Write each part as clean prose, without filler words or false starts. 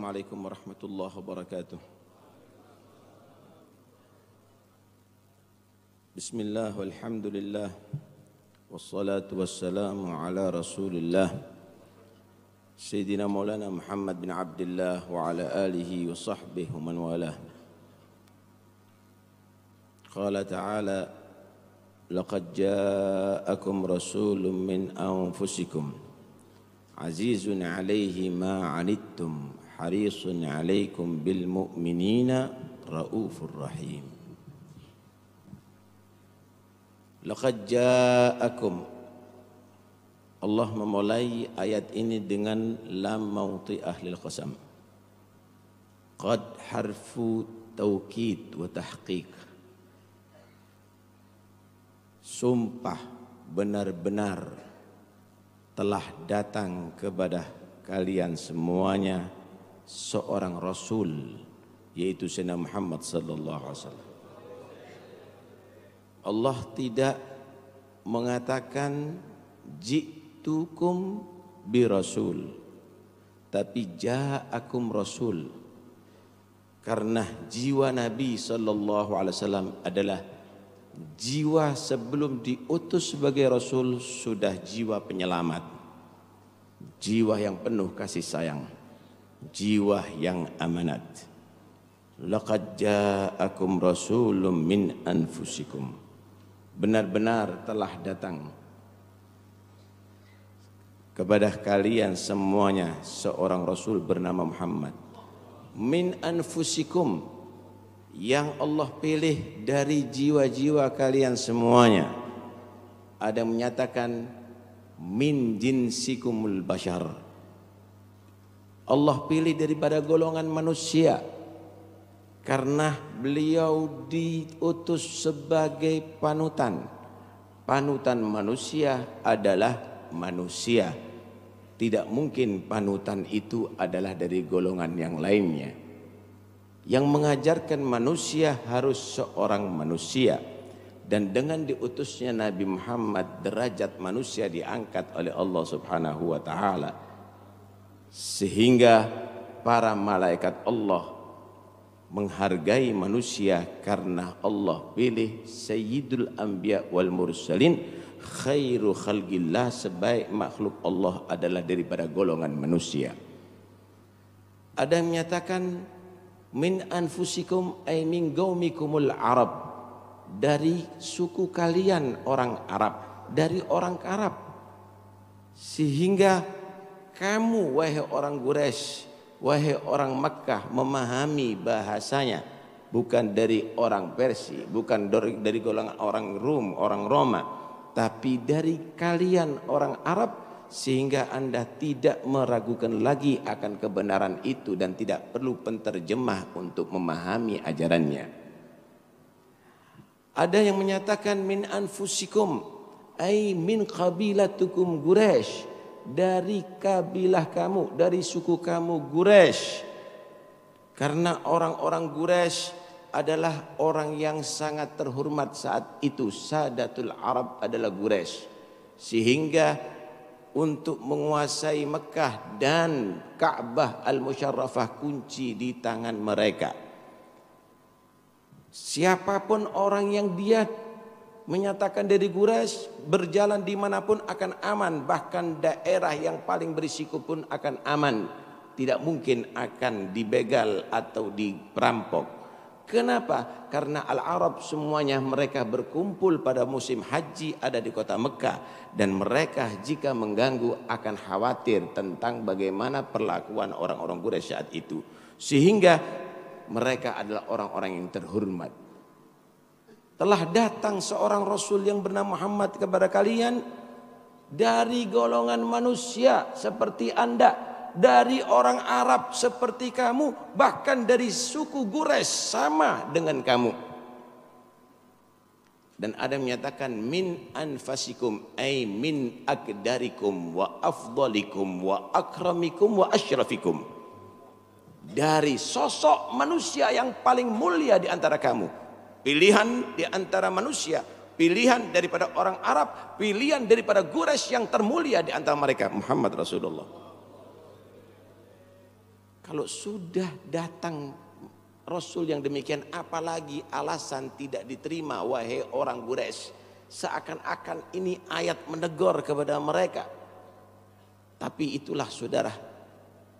Assalamualaikum warahmatullahi wabarakatuh. Bismillah walhamdulillah wassalatu wassalamu ala rasulillah Sayyidina Maulana Muhammad bin Abdullah wa ala alihi wa sahbihi wa man walah. Qala ta'ala laqad ja'akum rasulun min anfusikum azizun alaihi ma anittum harisun alaikum bil mu'minina raufur rahim. Laqad ja'akum, Allah memulai ayat ini dengan lam mauti ahlil qasam. Qad harfu taukid wa tahqiq. Sumpah benar-benar telah datang kepada kalian semuanya seorang Rasul, yaitu Sayyidina Muhammad sallallahu alaihi wasallam. Allah tidak mengatakan ji'tukum bi rasul, tapi ja'akum rasul. Karena jiwa Nabi sallallahu alaihi wasallam adalah jiwa sebelum diutus sebagai Rasul sudah jiwa penyelamat, jiwa yang penuh kasih sayang, jiwa yang amanat. Laqad ja'akum rasulun min anfusikum, benar-benar telah datang kepada kalian semuanya seorang Rasul bernama Muhammad. Min anfusikum, yang Allah pilih dari jiwa-jiwa kalian semuanya. Ada yang menyatakan min jinsikumul bashar, Allah pilih daripada golongan manusia karena beliau diutus sebagai panutan. Panutan manusia adalah manusia. Tidak mungkin panutan itu adalah dari golongan yang lainnya. Yang mengajarkan manusia harus seorang manusia, dan dengan diutusnya Nabi Muhammad derajat manusia diangkat oleh Allah Subhanahu wa taala, sehingga para malaikat Allah menghargai manusia karena Allah pilih Sayyidul Anbiya wal Mursalin, khairu khalqillah, sebaik makhluk Allah adalah daripada golongan manusia. Ada yang menyatakan min anfusikum ay min qaumikumul Arab, dari suku kalian orang Arab, dari orang Arab, sehingga kamu wahai orang Quraisy, wahai orang Makkah memahami bahasanya, bukan dari orang Persia, bukan dari golongan orang Rum, orang Roma, tapi dari kalian orang Arab, sehingga Anda tidak meragukan lagi akan kebenaran itu dan tidak perlu penterjemah untuk memahami ajarannya. Ada yang menyatakan min anfusikum ay min qabilatukum Quraisy, dari kabilah kamu, dari suku kamu Quraisy. Karena orang-orang Quraisy adalah orang yang sangat terhormat saat itu. Sadatul Arab adalah Quraisy, sehingga untuk menguasai Mekah dan Ka'bah al-Musyarrafah kunci di tangan mereka. Siapapun orang yang dia menyatakan dari Quraisy, berjalan dimanapun akan aman, bahkan daerah yang paling berisiko pun akan aman, tidak mungkin akan dibegal atau diperampok. Kenapa? Karena Al-Arab semuanya mereka berkumpul pada musim haji ada di kota Mekah, dan mereka jika mengganggu akan khawatir tentang bagaimana perlakuan orang-orang Quraisy saat itu, sehingga mereka adalah orang-orang yang terhormat. Telah datang seorang Rasul yang bernama Muhammad kepada kalian dari golongan manusia seperti Anda, dari orang Arab seperti kamu, bahkan dari suku Quraisy sama dengan kamu. Dan ada yang menyatakan min anfasikum ay min akdarikum wa afdalikum wa akramikum wa asyrafikum, dari sosok manusia yang paling mulia di antara kamu, pilihan di antara manusia, pilihan daripada orang Arab, pilihan daripada Quraisy yang termulia di antara mereka Muhammad Rasulullah. Kalau sudah datang Rasul yang demikian, apalagi alasan tidak diterima wahai orang Quraisy. Seakan-akan ini ayat menegur kepada mereka. Tapi itulah saudara,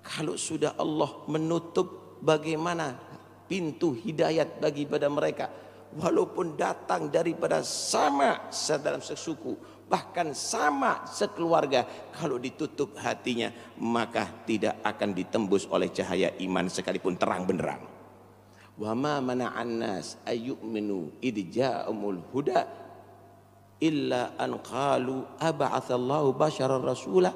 kalau sudah Allah menutup, bagaimana pintu hidayat bagi pada mereka, walaupun datang daripada sama dalam sesuku, bahkan sama sekeluarga, kalau ditutup hatinya maka tidak akan ditembus oleh cahaya iman sekalipun terang benderang. Wa ma mana'an nas ayyuminu id ja'umul huda illa an qalu ab'atsallahu basyaran rasula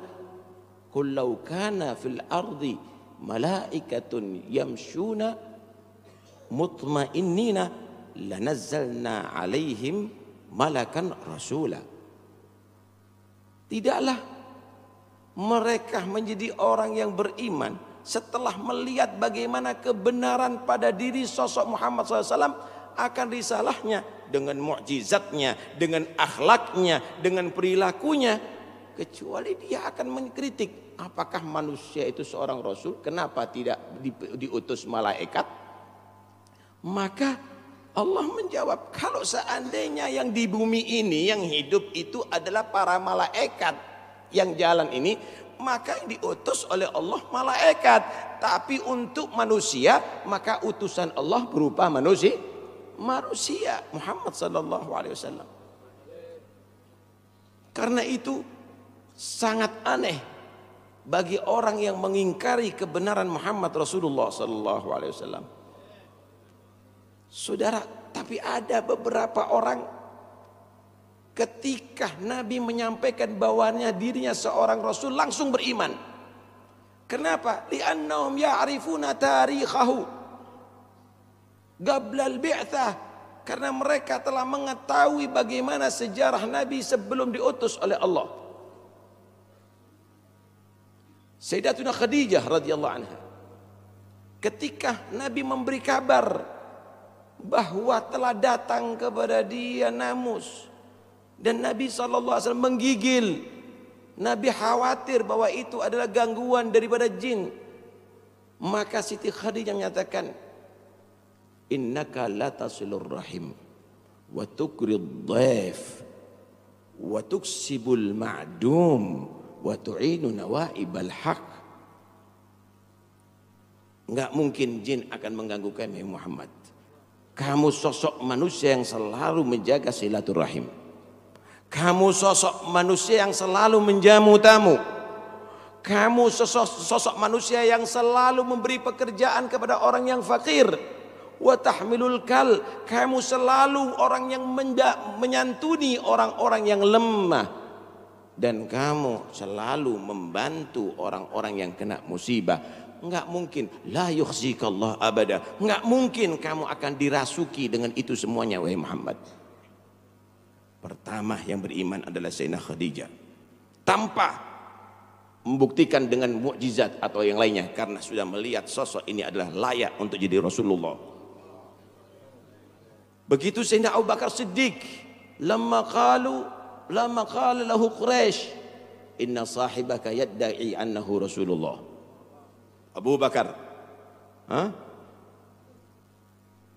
qul law kana fil ardi malaikatun yamshuna mutmainnina lanazzalna alaihim malakan rasula. Tidaklah mereka menjadi orang yang beriman setelah melihat bagaimana kebenaran pada diri sosok Muhammad SAW, akan risalahnya, dengan mukjizatnya, dengan akhlaknya, dengan perilakunya, kecuali dia akan mengkritik, apakah manusia itu seorang rasul, kenapa tidak diutus malaikat? Maka Allah menjawab, kalau seandainya yang di bumi ini yang hidup itu adalah para malaikat yang jalan ini, maka yang diutus oleh Allah malaikat. Tapi untuk manusia, maka utusan Allah berupa manusia Muhammad sallallahu alaihi wasallam. Karena itu sangat aneh bagi orang yang mengingkari kebenaran Muhammad Rasulullah sallallahu alaihi wasallam. Saudara, tapi ada beberapa orang ketika Nabi menyampaikan bahwanya dirinya seorang rasul langsung beriman. Kenapa? Li'annahum ya'rifuna tarikhahu qabla al-bi'tsah. Karena mereka telah mengetahui bagaimana sejarah Nabi sebelum diutus oleh Allah. Sayyidatuna Khadijah radhiyallahu anha, ketika Nabi memberi kabar bahwa telah datang kepada dia namus, dan Nabi SAW menggigil, Nabi khawatir bahwa itu adalah gangguan daripada jin, maka Siti Khadijah menyatakan, innaka latasilur rahim wa tukrid dhaif wa tuksibul ma'dum wa tu'inu nawaibal haq. Enggak mungkin jin akan mengganggu kami Muhammad. Kamu sosok manusia yang selalu menjaga silaturahim. Kamu sosok manusia yang selalu menjamu tamu. Kamu sosok manusia yang selalu memberi pekerjaan kepada orang yang fakir. Wa tahmilul kal, kamu selalu orang yang menyantuni orang-orang yang lemah. Dan kamu selalu membantu orang-orang yang kena musibah. Enggak mungkin, la yukhzikallah abada, enggak mungkin kamu akan dirasuki dengan itu semuanya wahai Muhammad. Pertama yang beriman adalah Sayyidah Khadijah, tanpa membuktikan dengan mukjizat atau yang lainnya, karena sudah melihat sosok ini adalah layak untuk jadi Rasulullah. Begitu Sayyidina Abu Bakar Siddiq, lamma qala lahu Quraisy, inna sahibaka yadda'i annahu Rasulullah. Abu Bakar,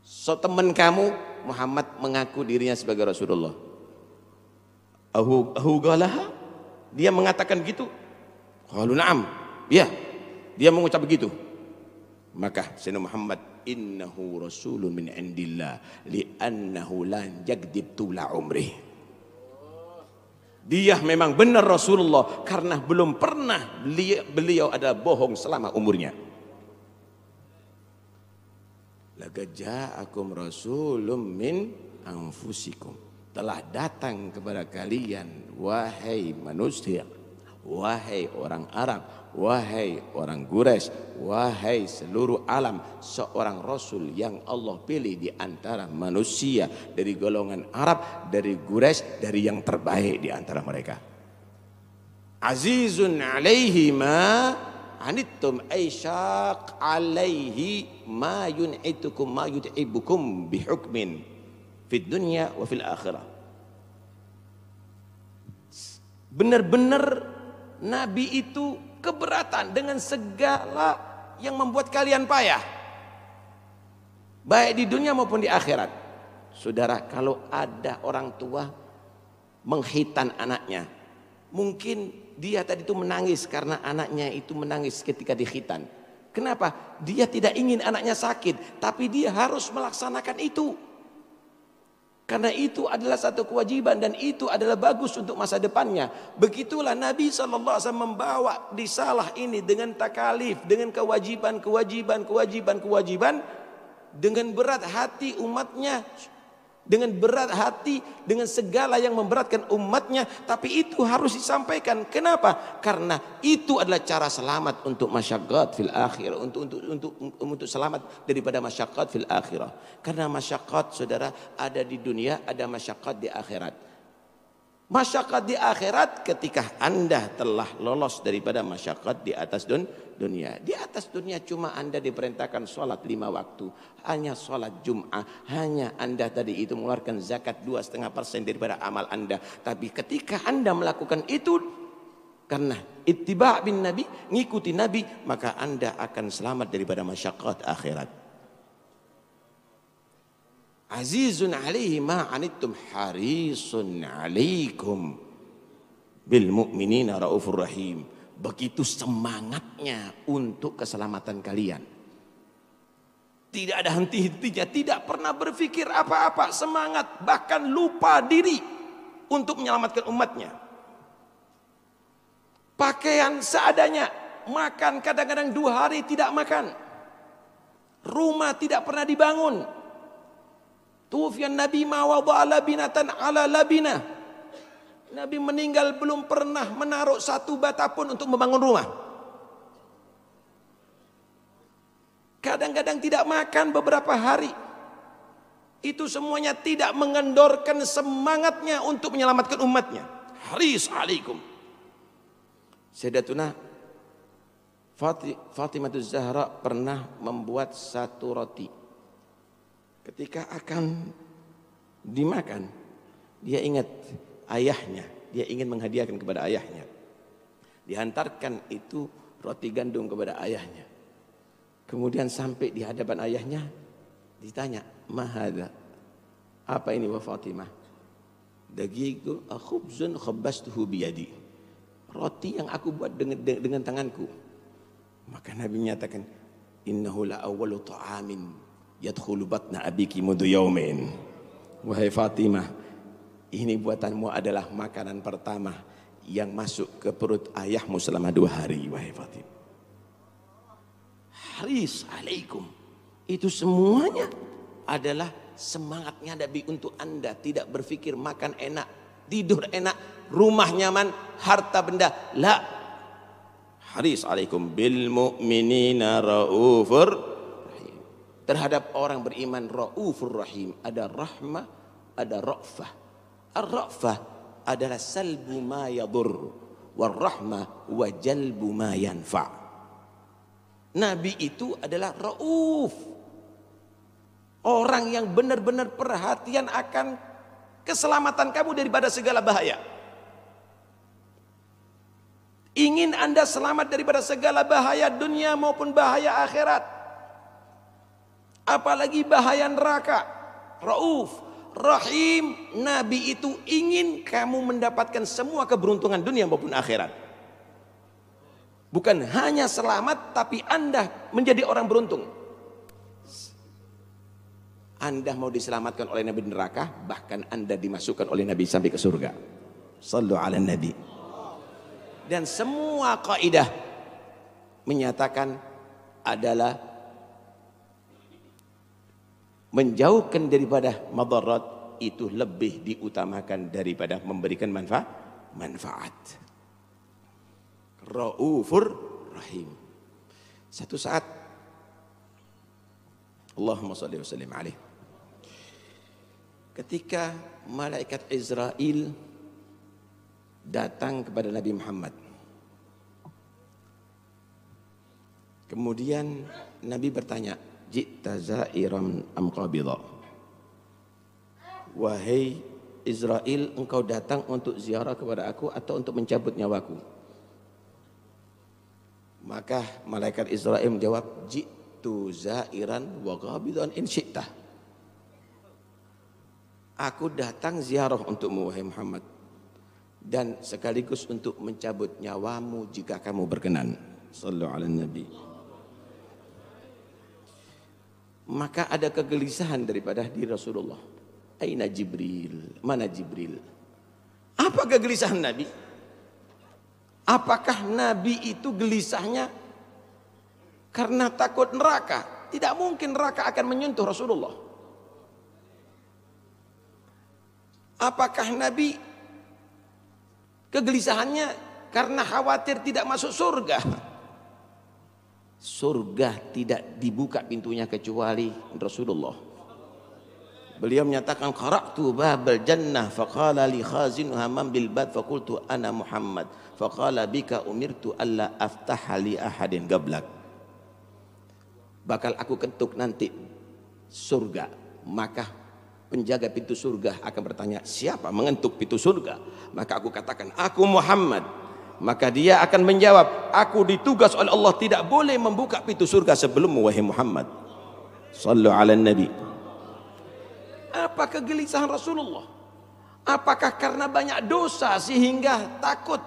so teman kamu Muhammad mengaku dirinya sebagai Rasulullah. Ahu galaha, dia mengatakan gitu. Qalu na'am, ya, dia mengucap begitu. Maka Sayyidina Muhammad, innahu rasulun min indillah li'annahu lan yagdib tula umrih. Dia memang benar Rasulullah karena belum pernah beliau adalah bohong selama umurnya. Laqad ja'akum rasulun min anfusikum, telah datang kepada kalian wahai manusia, wahai orang Arab, wahai orang Quraisy, wahai seluruh alam, seorang rasul yang Allah pilih di antara manusia dari golongan Arab, dari Quraisy, dari yang terbaik di antara mereka. Azizun alaihi ma anittum aisyaq alaihi ma yun'itukum ma yut'ibukum bihukmin fid dunya wa fil akhirah. Benar-benar Nabi itu keberatan dengan segala yang membuat kalian payah, baik di dunia maupun di akhirat. Saudara, kalau ada orang tua menghitan anaknya, mungkin dia tadi itu menangis karena anaknya itu menangis ketika dikhitan. Kenapa? Dia tidak ingin anaknya sakit, tapi dia harus melaksanakan itu. Karena itu adalah satu kewajiban dan itu adalah bagus untuk masa depannya. Begitulah Nabi SAW membawa risalah ini dengan takalif, dengan kewajiban, dengan berat hati umatnya. Dengan berat hati, dengan segala yang memberatkan umatnya, tapi itu harus disampaikan. Kenapa? Karena itu adalah cara selamat untuk masyaqqat fil akhirah, untuk selamat daripada masyaqqat fil akhirah. Karena masyaqqat, saudara, ada di dunia, ada masyaqqat di akhirat. Masyaqqat di akhirat ketika Anda telah lolos daripada masyaqqat di atas dunia. Di atas dunia cuma Anda diperintahkan sholat 5 waktu, hanya sholat Jum'ah, hanya Anda tadi itu mengeluarkan zakat 2,5% daripada amal Anda. Tapi ketika Anda melakukan itu karena ittiba' bin Nabi, ngikuti Nabi, maka Anda akan selamat daripada masyaqqat akhirat. Azizun alaihi ma anittum harisun alaikum bil mu'minina raufur rahim. Begitu semangatnya untuk keselamatan kalian. Tidak ada henti-hentinya, tidak pernah berpikir apa-apa, semangat, bahkan lupa diri untuk menyelamatkan umatnya. Pakaian seadanya, makan kadang-kadang 2 hari tidak makan. Rumah tidak pernah dibangun. Tufian Nabi ma wada'a labinatan ala labinah. Nabi meninggal belum pernah menaruh 1 bata pun untuk membangun rumah. Kadang-kadang tidak makan beberapa hari. Itu semuanya tidak mengendorkan semangatnya untuk menyelamatkan umatnya. Haris alaikum. Sayyidatuna Fatimah Zahra pernah membuat 1 roti. Ketika akan dimakan, dia ingat ayahnya, dia ingin menghadiahkan kepada ayahnya. Dihantarkan itu roti gandum kepada ayahnya. Kemudian sampai di hadapan ayahnya, ditanya, "Mahadha?" Apa ini wa Fatimah? "Dagigun khubzun khabbastuhu biyadi." Roti yang aku buat dengan tanganku. Maka Nabi menyatakan, "Innahu la awwalu ta'amin yadkhulu batna abiki mudu yaumin." Wahai Fatimah, ini buatanmu adalah makanan pertama yang masuk ke perut ayahmu selama 2 hari. Wahai Fatimah, haris alaikum. Itu semuanya adalah semangatnya Nabi untuk Anda. Tidak berpikir makan enak, tidur enak, rumah nyaman, harta benda. La. Haris alaikum bil mu'minina raufur. Terhadap orang beriman raufur rahim. Ada rahmah, ada ra'fah. Ar-ra'fah adalah salbu ma yadur, war rahmah wa jalbu ma yanfa'. Nabi itu adalah rauf, orang yang benar-benar perhatian akan keselamatan kamu daripada segala bahaya. Ingin Anda selamat daripada segala bahaya dunia maupun bahaya akhirat, apalagi bahaya neraka. Rauf, rahim. Nabi itu ingin kamu mendapatkan semua keberuntungan dunia maupun akhirat. Bukan hanya selamat, tapi Anda menjadi orang beruntung. Anda mau diselamatkan oleh Nabi neraka, bahkan Anda dimasukkan oleh Nabi sampai ke surga. Sallu ala Nabi. Dan semua kaidah menyatakan adalah menjauhkan daripada madarat itu lebih diutamakan daripada memberikan manfaat. Raufur rahim. Satu saat, Allahumma shalli wa sallim alaihi, ketika malaikat Israel datang kepada Nabi Muhammad, kemudian Nabi bertanya, "Ji'ta za'iran am qabidha?" Wahai Israel, engkau datang untuk ziarah kepada aku atau untuk mencabut nyawaku? Maka malaikat Israil menjawab, jitu zairan wa ghabidan in syi'tah. Aku datang ziarah untukmu wahai Muhammad, dan sekaligus untuk mencabut nyawamu jika kamu berkenan. Sallallahu alaihi nabi. Maka ada kegelisahan daripada diri Rasulullah. Aina Jibril? Mana Jibril? Apa kegelisahan Nabi? Apakah Nabi itu gelisahnya karena takut neraka? Tidak mungkin neraka akan menyentuh Rasulullah. Apakah Nabi kegelisahannya karena khawatir tidak masuk surga? Surga tidak dibuka pintunya kecuali Rasulullah. Beliau menyatakan, qara'tu babal jannah faqala li khazinuha man bil bab faqultu ana Muhammad faqala bika umirtu alla aftaha li ahadin gablak. Bakal aku ketuk nanti surga, maka penjaga pintu surga akan bertanya, siapa mengetuk pintu surga? Maka aku katakan, aku Muhammad. Maka dia akan menjawab, aku ditugas oleh Allah tidak boleh membuka pintu surga sebelummu wahai Muhammad. Sallu ala nabi. Apa kegelisahan Rasulullah? Apakah karena banyak dosa sehingga takut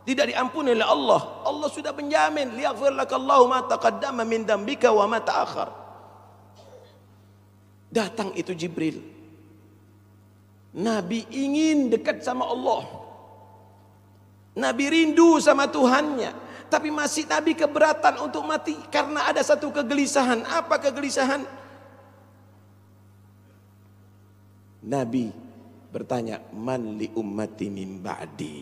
tidak diampuni oleh Allah? Allah sudah menjamin, liyaghfir lakallahu ma taqaddama min dambika wa ma ta'akhkhar. Datang itu Jibril. Nabi ingin dekat sama Allah. Nabi rindu sama Tuhannya. Tapi masih Nabi keberatan untuk mati karena ada satu kegelisahan. Apa kegelisahan? Nabi bertanya, man li ummati min ba'di.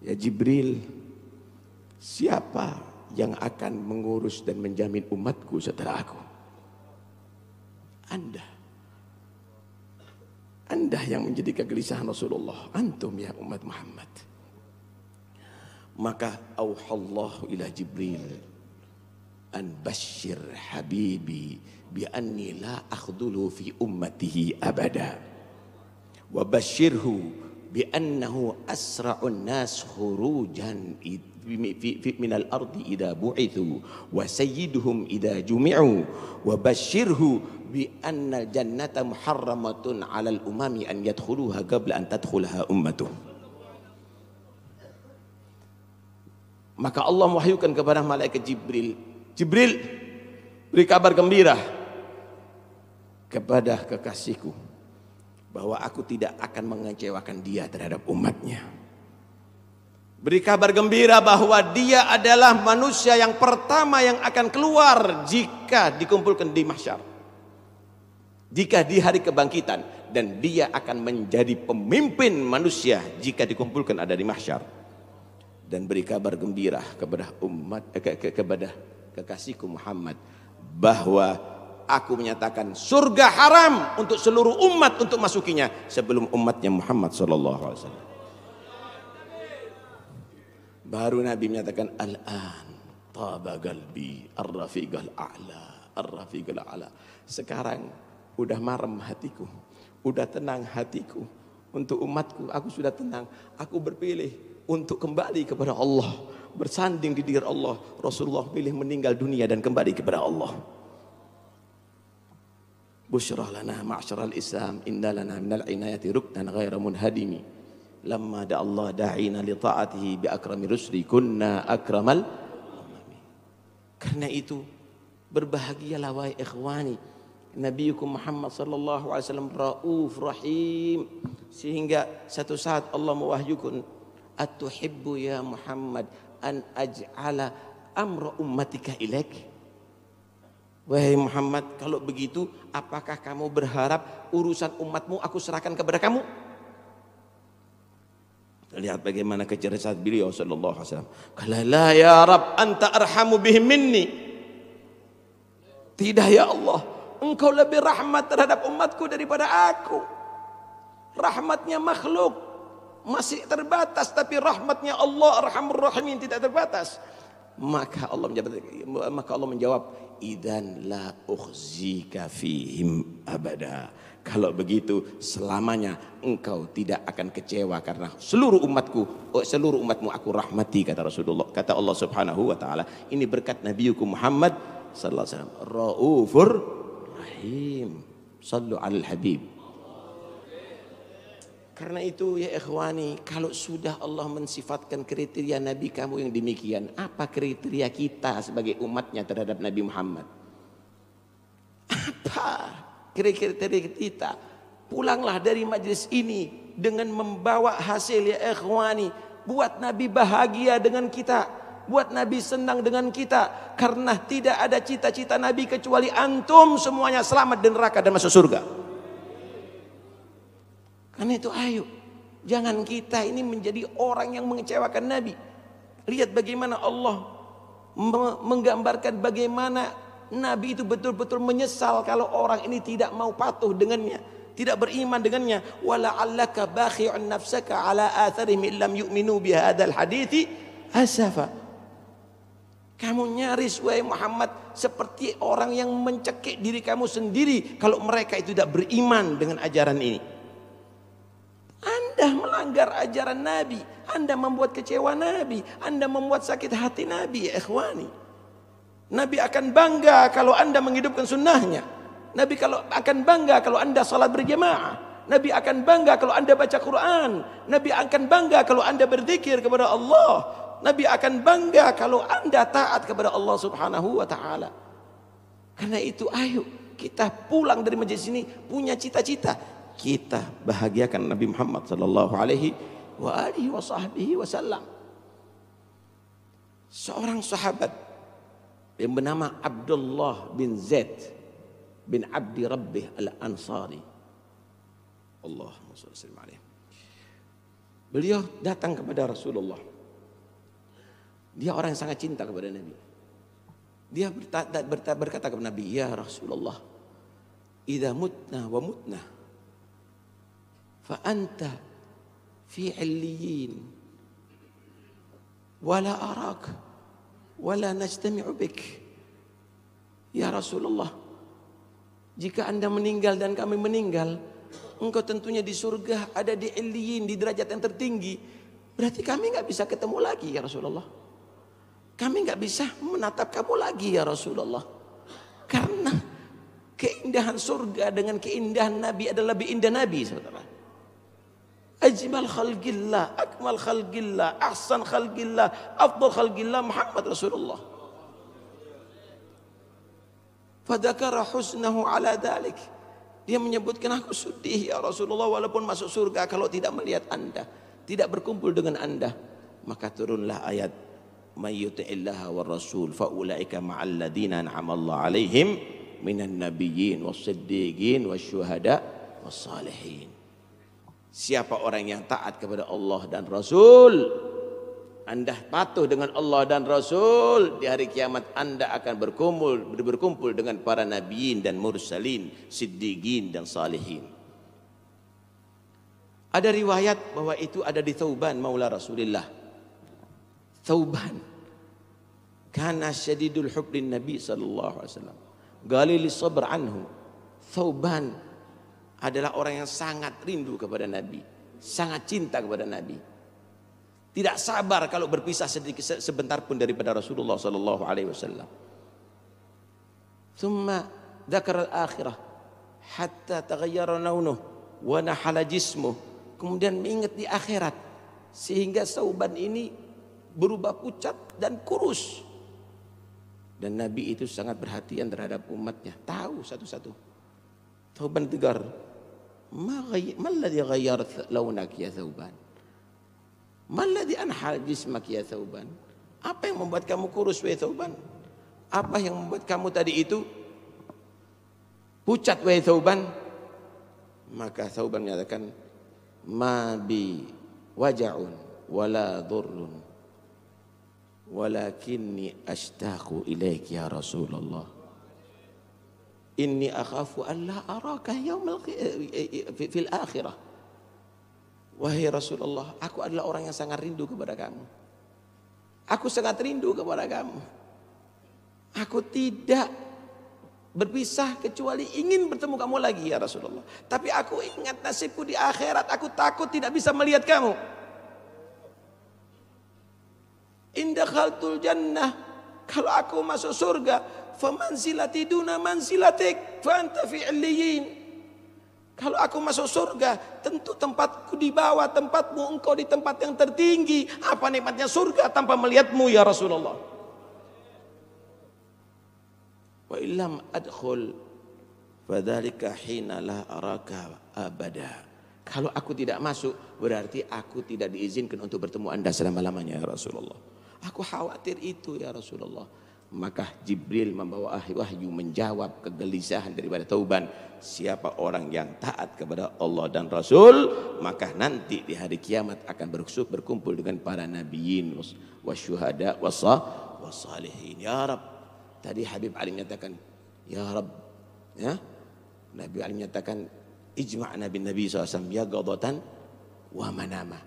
Ya Jibril, siapa yang akan mengurus dan menjamin umatku setelah aku? Anda yang menjadi kegelisahan Rasulullah, antum ya umat Muhammad. Maka auhallahu ila Jibril an bashir habibi bi anni la akhdulu fi ummatihi abada wa bashirhu bi annahu asra'un nas khurujan min al-ardi idha bu'ithu wa sayyiduhum idha jumi'u wa bashirhu bi anna al-jannata muharramatun 'alal umami an yadkhuluha qabla an tadkhulaha ummatuh. Maka Allah mewahyukan kepada malaikat Jibril, Jibril, beri kabar gembira kepada kekasihku bahwa aku tidak akan mengecewakan dia terhadap umatnya. Beri kabar gembira bahwa dia adalah manusia yang pertama yang akan keluar jika dikumpulkan di mahsyar, jika di hari kebangkitan, dan dia akan menjadi pemimpin manusia jika dikumpulkan ada di mahsyar. Dan beri kabar gembira kepada kepada kekasihku Muhammad bahwa aku menyatakan surga haram untuk seluruh umat untuk masukinya sebelum umatnya Muhammad sallallahu alaihi wasallam. Baru Nabi menyatakan, al-an taba qalbi ar-rafiqal a'la, ar-rafiqal a'la. Sekarang udah marem hatiku, udah tenang hatiku untuk umatku. Aku sudah tenang. Aku berpilih untuk kembali kepada Allah, bersanding di diri Allah. Rasulullah pilih meninggal dunia dan kembali kepada Allah. Busyrah lana ma'syaral Islam, inna lana minal inayati ruknan ghaira munhadimi. Lamma da Allah da'ina li ta'atihi bi akrami rusli kunna akramal umami. Karena itu berbahagialah wahai ikhwani, Nabiukum Muhammad sallallahu alaihi wasallam rauf rahim, sehingga satu saat Allah mewahyukan, atuhibbu ya Muhammad an aj'ala amra ummatika ilaik. Wahai Muhammad, kalau begitu apakah kamu berharap urusan umatmu aku serahkan kepada kamu? Lihat bagaimana kecerdasan beliau sallallahu alaihi wasallam. Qala la ya Rabb anta arhamu bihim minni. Tidak ya Allah, engkau lebih rahmat terhadap umatku daripada aku. Rahmatnya makhluk masih terbatas, tapi rahmatnya Allah Arhamur Rahimin tidak terbatas. Maka Allah menjawab, idzan la ukhzika fihim abada. Kalau begitu selamanya engkau tidak akan kecewa karena seluruh umatmu aku rahmati, kata Rasulullah. Kata Allah Subhanahu wa taala, ini berkat Nabiukum Muhammad sallallahu alaihi wasallam, raufur rahim. Sallu alal habib. Karena itu ya ikhwani, kalau sudah Allah mensifatkan kriteria Nabi kamu yang demikian, apa kriteria kita sebagai umatnya terhadap Nabi Muhammad? Apa kriteria kita? Pulanglah dari majlis ini dengan membawa hasil ya ikhwani. Buat Nabi bahagia dengan kita, buat Nabi senang dengan kita. Karena tidak ada cita-cita Nabi kecuali antum semuanya selamat dari neraka dan masuk surga. Karena itu ayo, jangan kita ini menjadi orang yang mengecewakan Nabi. Lihat bagaimana Allah menggambarkan bagaimana Nabi itu betul-betul menyesal kalau orang ini tidak mau patuh dengannya, tidak beriman dengannya. Wala'allaka bakhi'un nafsaka ala atharihim illam yu'minu bihadzal hadithi asafa. Kamu nyaris wahai Muhammad seperti orang yang mencekik diri kamu sendiri kalau mereka itu tidak beriman dengan ajaran ini. Anda melanggar ajaran Nabi, Anda membuat kecewa Nabi, Anda membuat sakit hati Nabi ya ikhwani. Nabi akan bangga kalau Anda menghidupkan sunnahnya. Nabi akan bangga kalau Anda salat berjamaah. Nabi akan bangga kalau Anda baca Quran. Nabi akan bangga kalau Anda berzikir kepada Allah. Nabi akan bangga kalau Anda taat kepada Allah Subhanahu wa taala. Karena itu ayo kita pulang dari majelis ini punya cita-cita. Kita bahagiakan Nabi Muhammad sallallahu alaihi wasallam. Seorang sahabat yang bernama Abdullah bin Zaid bin Abdi Rabbih al-Ansari. Allahumma shalli wa sallim alaihi. Beliau datang kepada Rasulullah. Dia orang yang sangat cinta kepada Nabi. Dia berkata kepada Nabi, "Ya Rasulullah, idza mutna wa mutna fa anta fi 'illiyin wala arak wala najtami'u bik." Ya Rasulullah, jika Anda meninggal dan kami meninggal, engkau tentunya di surga, ada di 'illiyin, di derajat yang tertinggi. Berarti kami enggak bisa ketemu lagi ya Rasulullah. Kami enggak bisa menatap kamu lagi ya Rasulullah. Karena keindahan surga dengan keindahan Nabi adalah lebih indah Nabi, saudara. Ajmal khalqillah, akmal khalqillah, ahsan khalqillah, afdal khalqillah Muhammad Rasulullah. Fadakara husnahu ala dhalik. Dia menyebutkan, aku sedih ya Rasulullah walaupun masuk surga kalau tidak melihat Anda, tidak berkumpul dengan Anda. Maka turunlah ayat, may yuti'illaha war rasul fa ulaika ma'al ladzina an'ama Allah 'alaihim minan nabiyyin was-siddiqin wasyuhada was-salihin. Siapa orang yang taat kepada Allah dan Rasul, Anda patuh dengan Allah dan Rasul, di hari kiamat Anda akan berkumpul dengan para nabiyin dan mursalin, siddiqin dan salihin. Ada riwayat bahwa itu ada di Thauban maula Rasulullah. Thauban kana syadidul hubbin Nabi sallallahu alaihi wasallam. Galil sabr anhu. Thauban adalah orang yang sangat rindu kepada Nabi, sangat cinta kepada Nabi. Tidak sabar kalau berpisah sedikit sebentar pun daripada Rasulullah sallallahu alaihi wasallam. Thumma dzakara al-akhirah hatta taghayyara launuhu wa nahala jismuhu. Kemudian mengingat di akhirat sehingga Thauban ini berubah pucat dan kurus. Dan Nabi itu sangat perhatian terhadap umatnya, tahu satu-satu. Thauban tegar, "Ma alladhi ghayyara launak ya Thauban? Ma alladhi anha jismak ya Thauban?" Apa yang membuat kamu kurus wahai Thauban? Apa yang membuat kamu tadi itu pucat wahai Thauban? Maka Thauban menyatakan, "Ma bi waja'un wala dhurrun walakinni ashtaqu ilaik ya Rasulullah. Inni akhafu an la araka fil akhirah." Wahai Rasulullah, aku adalah orang yang sangat rindu kepada kamu. Aku sangat rindu kepada kamu. Aku tidak berpisah kecuali ingin bertemu kamu lagi ya Rasulullah. Tapi aku ingat nasibku di akhirat, aku takut tidak bisa melihat kamu. Indah khaltul jannah, kalau aku masuk surga, famanzilati duna manzilatik, fa anta fi illiyin. Kalau aku masuk surga, tentu tempatku di bawah tempatmu, engkau di tempat yang tertinggi. Apa nikmatnya surga tanpa melihatmu ya Rasulullah? Wa illam adkhul fadzalika hina la araka abada. Kalau aku tidak masuk, berarti aku tidak diizinkan untuk bertemu Anda selama-lamanya ya Rasulullah. Aku khawatir itu ya Rasulullah. Maka Jibril membawa wahyu menjawab kegelisahan daripada Tauban. Siapa orang yang taat kepada Allah dan Rasul, maka nanti di hari kiamat akan berkumpul dengan para nabiyin wasyuhada wassalihin. Ya Rab, tadi Habib Ali menyatakan ya Rab, ya Nabi Ali menyatakan ijma'na bin Nabi SAW ya ghadatan wa manama.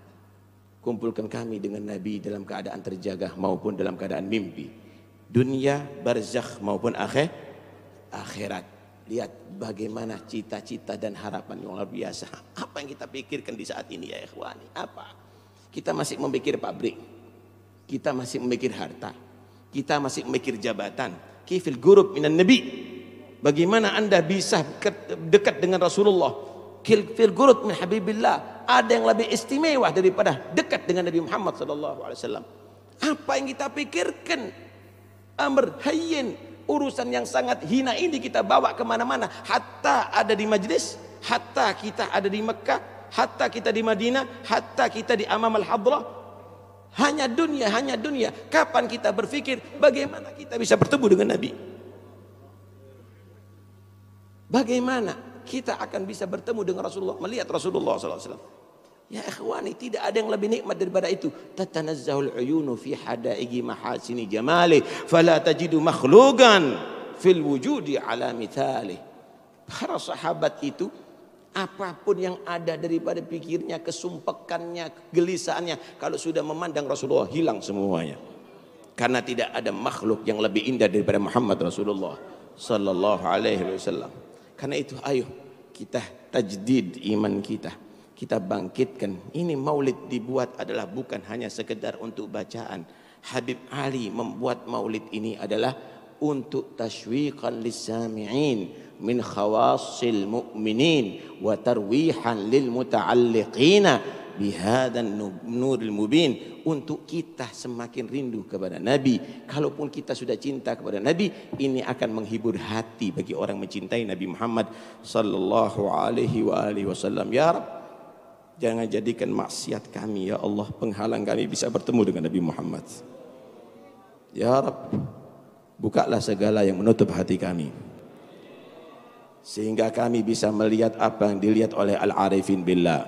Kumpulkan kami dengan Nabi dalam keadaan terjaga maupun dalam keadaan mimpi. Dunia, barzakh maupun akhirat. Lihat bagaimana cita-cita dan harapan yang luar biasa. Apa yang kita pikirkan di saat ini ya ikhwani? Apa? Kita masih memikir pabrik. Kita masih memikir harta. Kita masih memikir jabatan. Kifil gurub minan nabi. Bagaimana Anda bisa dekat dengan Rasulullah? Kifil gurub min habibillah. Ada yang lebih istimewa daripada dekat dengan Nabi Muhammad SAW. Apa yang kita pikirkan? Amr hayyin, urusan yang sangat hina ini kita bawa kemana-mana. Hatta ada di majlis, hatta kita ada di Mekah, hatta kita di Madinah, hatta kita di Amam al-Hadrah. Hanya dunia, hanya dunia. Kapan kita berpikir bagaimana kita bisa bertemu dengan Nabi? Bagaimana kita akan bisa bertemu dengan Rasulullah, melihat Rasulullah SAW? Ya ikhwani, tidak ada yang lebih nikmat daripada itu. Tatanazzahul uyunu fi hadaigi mahasini jamali fala tajidu makhluqan fil wujudi ala mithali. Para sahabat itu apapun yang ada daripada pikirnya, kesumpekannya, kegelisahannya, kalau sudah memandang Rasulullah hilang semuanya. Karena tidak ada makhluk yang lebih indah daripada Muhammad Rasulullah sallallahu alaihi wasallam. Karena itu ayo kita tajdid iman kita. Kita bangkitkan. Ini maulid dibuat adalah bukan hanya sekedar untuk bacaan. Habib Ali membuat maulid ini adalah untuk tashwiqan lis-sami'in min khawassil mu'minin wa tarwihan lil muta'alliqina bihadan nuril mubin. Untuk kita semakin rindu kepada Nabi. Kalaupun kita sudah cinta kepada Nabi, ini akan menghibur hati bagi orang mencintai Nabi Muhammad sallallahu alaihi wasallam. Ya Rabb, jangan jadikan maksiat kami ya Allah penghalang kami bisa bertemu dengan Nabi Muhammad. Ya Rabb, bukalah segala yang menutup hati kami, sehingga kami bisa melihat apa yang dilihat oleh al-arifin billah,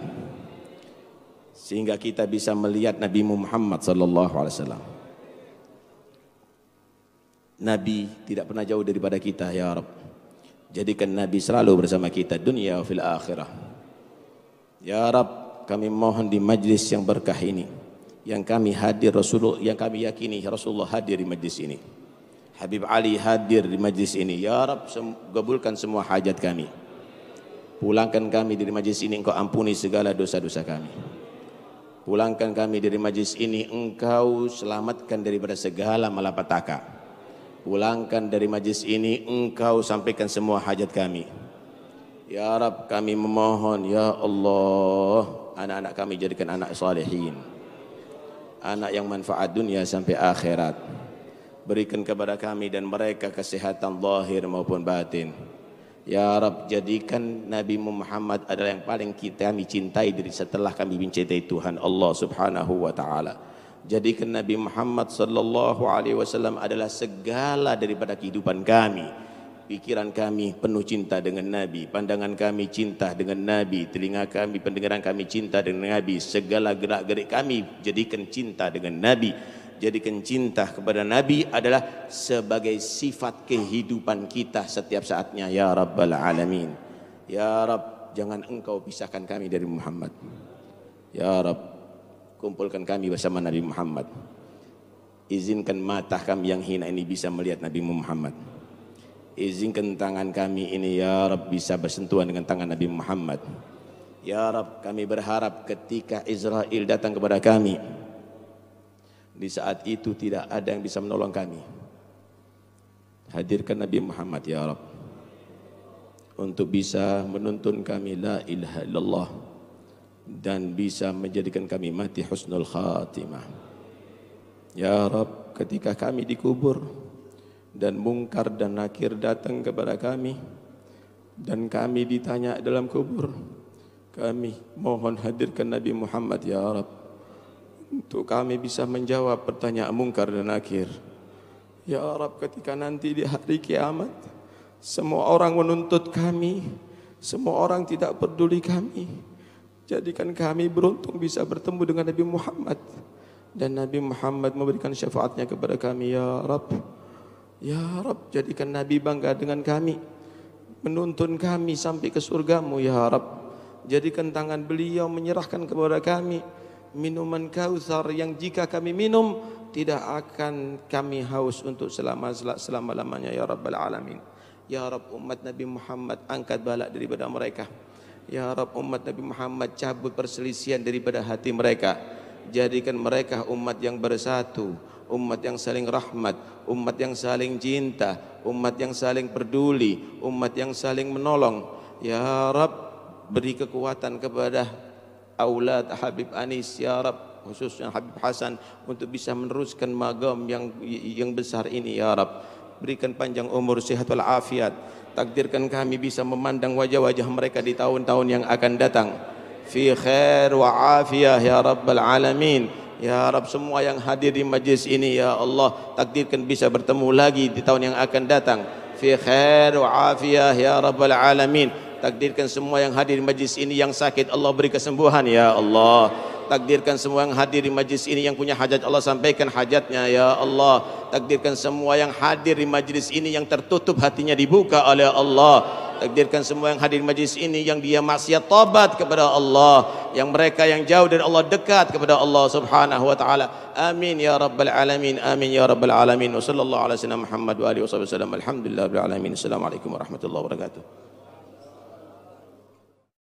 sehingga kita bisa melihat Nabi Muhammad sallallahu alaihi wasallam. Nabi tidak pernah jauh daripada kita ya Rabb. Jadikan Nabi selalu bersama kita dunia wa fil akhirah. Ya Rabb, kami mohon di majlis yang berkah ini, yang kami hadir Rasulullah, yang kami yakini Rasulullah hadir di majlis ini, Habib Ali hadir di majlis ini. Ya Rabb, kabulkan semua hajat kami. Pulangkan kami dari majlis ini, Engkau ampuni segala dosa-dosa kami. Pulangkan kami dari majlis ini, Engkau selamatkan daripada segala malapetaka. Pulangkan dari majlis ini, Engkau sampaikan semua hajat kami. Ya Rabb, kami memohon ya Allah, anak-anak kami jadikan anak salihin, anak yang manfaat dunia sampai akhirat. Berikan kepada kami dan mereka kesehatan zahir maupun batin. Ya Rabb, jadikan Nabi Muhammad adalah yang paling kami cintai dari setelah kami mencintai Tuhan Allah Subhanahu wa taala. Jadikan Nabi Muhammad sallallahu alaihi wasallam adalah segala daripada kehidupan kami. Pikiran kami penuh cinta dengan Nabi, pandangan kami cinta dengan Nabi, telinga kami, pendengaran kami cinta dengan Nabi, segala gerak-gerik kami jadikan cinta dengan Nabi. Jadikan cinta kepada Nabi adalah sebagai sifat kehidupan kita setiap saatnya ya Rabbal Alamin. Ya Rabb, jangan Engkau pisahkan kami dari Muhammad. Ya Rabb, kumpulkan kami bersama Nabi Muhammad. Izinkan mata kami yang hina ini bisa melihat Nabi Muhammad. izinkan tangan kami ini ya Rabb bisa bersentuhan dengan tangan Nabi Muhammad. Ya Rabb, kami berharap ketika Israel datang kepada kami, di saat itu tidak ada yang bisa menolong kami. Hadirkan Nabi Muhammad ya Rabb untuk bisa menuntun kami la ilaha illallah dan bisa menjadikan kami mati husnul khatimah. Ya Rabb, ketika kami dikubur dan mungkar dan nakir datang kepada kami dan kami ditanya dalam kubur, kami mohon hadirkan Nabi Muhammad ya Rabb untuk kami bisa menjawab pertanyaan mungkar dan nakir. Ya Rabb, ketika nanti di hari kiamat semua orang menuntut kami, semua orang tidak peduli kami, jadikan kami beruntung bisa bertemu dengan Nabi Muhammad dan Nabi Muhammad memberikan syafaatnya kepada kami ya Rabb. Ya Rabb, jadikan Nabi bangga dengan kami, menuntun kami sampai ke surgamu ya Rabb. Jadikan tangan beliau menyerahkan kepada kami minuman Kautsar yang jika kami minum tidak akan kami haus untuk selama-lamanya ya Rabbal Alamin. Ya Rabb, umat Nabi Muhammad angkat balak daripada mereka. Ya Rabb, umat Nabi Muhammad cabut perselisihan daripada hati mereka. Jadikan mereka umat yang bersatu, umat yang saling rahmat, umat yang saling cinta, umat yang saling peduli, umat yang saling menolong. Ya Rabb, beri kekuatan kepada aulad Habib Anis ya Rabb, khususnya Habib Hasan untuk bisa meneruskan magam yang besar ini ya Rabb. Berikan panjang umur, sehat wal afiat. Takdirkan kami bisa memandang wajah-wajah mereka di tahun-tahun yang akan datang fi khair wa afiyah ya Rabbal Alamin. Ya Rabb, semua yang hadir di majlis ini ya Allah, takdirkan bisa bertemu lagi di tahun yang akan datang fi khair wa afiyah ya Rabbal Alamin. Takdirkan semua yang hadir di majlis ini yang sakit Allah beri kesembuhan ya Allah. Takdirkan semua yang hadir di majlis ini yang punya hajat Allah sampaikan hajatnya ya Allah. Takdirkan semua yang hadir di majlis ini yang tertutup hatinya dibuka oleh Allah. Takdirkan semua yang hadir di majlis ini yang dia maksiat tobat kepada Allah, yang mereka yang jauh dari Allah dekat kepada Allah Subhanahu wa taala. Amin ya rabbal alamin. Amin ya rabbal alamin. Wassallallahu ala sayyidina Muhammad wa alihi wasallam. Alhamdulillahirabbil alamin. Assalamualaikum warahmatullahi wabarakatuh.